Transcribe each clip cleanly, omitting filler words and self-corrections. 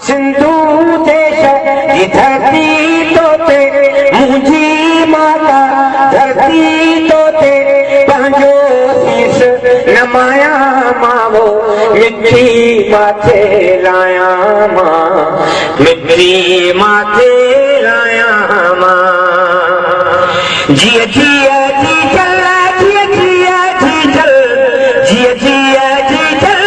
सिंधु देश की धरती तो ते मुझी माता धरती तो ते पंहिंजो शीश नमाया मावो मिठी माथे लाया मां मिठी माथे लाया मां जिया जिया जी चल जिया जिया जी चल जिया जिया जी चल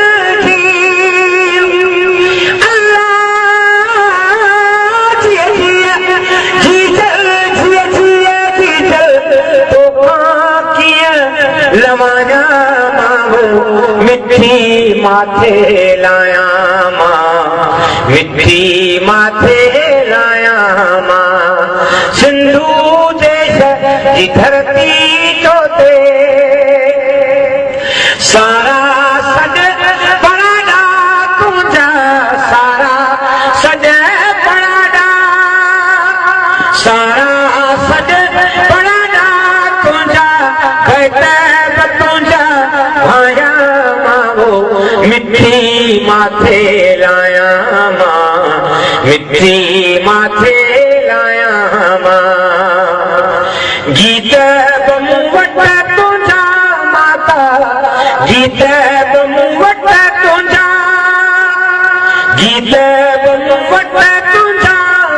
लवाया मावो मिठी माथे लाया मां मिठी माथे लाया मां सिंधु देश की धरती तो ते सारा सज पराडा तुझा सारा सज पराडा सारा सज पराडा तुझा भाया मावो मिठी माथे लाया मां मिठी माथे लाया मां गीत बमू वट तुझा माता गीत बमू वट तुझा गीत बमू वट तुझा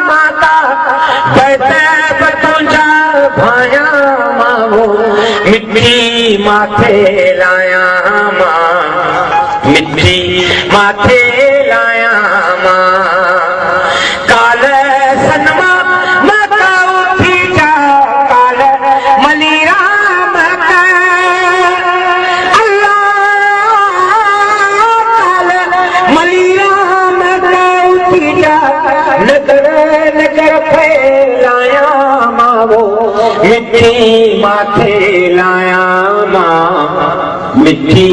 माता बैत तुझा भाया मावो मिठी माथे लाया मां मिठी माथे लाया मां काल सनमा मका उठी जा काल मलीरा मका अल्लाह काल मलीरा मका उठी जा नगर नगर फैलाया मावो मिठी माथे लाया मां मिठी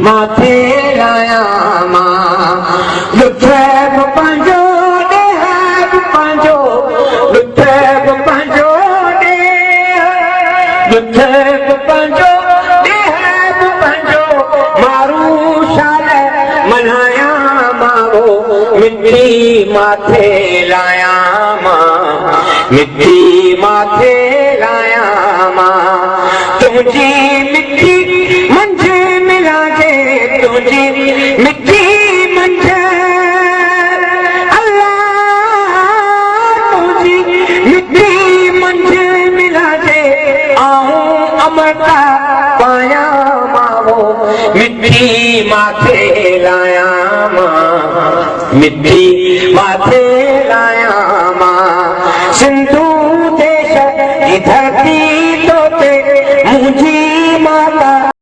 माथे लाया मां लुथब पंहिंजो ॾेहब पंहिंजो लुथब पंहिंजो ॾेह लुथब पंहिंजो ॾेहब पंहिंजो मारू शाल मल्हाया मावो मिठी माथे लाया मां मिठी माथे लाया मां तुझी मिठी मंझ मिला जे तुझी मिठी मंझ अल्लाह तुझी मिठी मंझ मिला जे आऊं अमृता पाया मावो मिठी माथे लाया मां मिठी माथे लाया मां सिंधु देश की धरती तो ते मुझी माता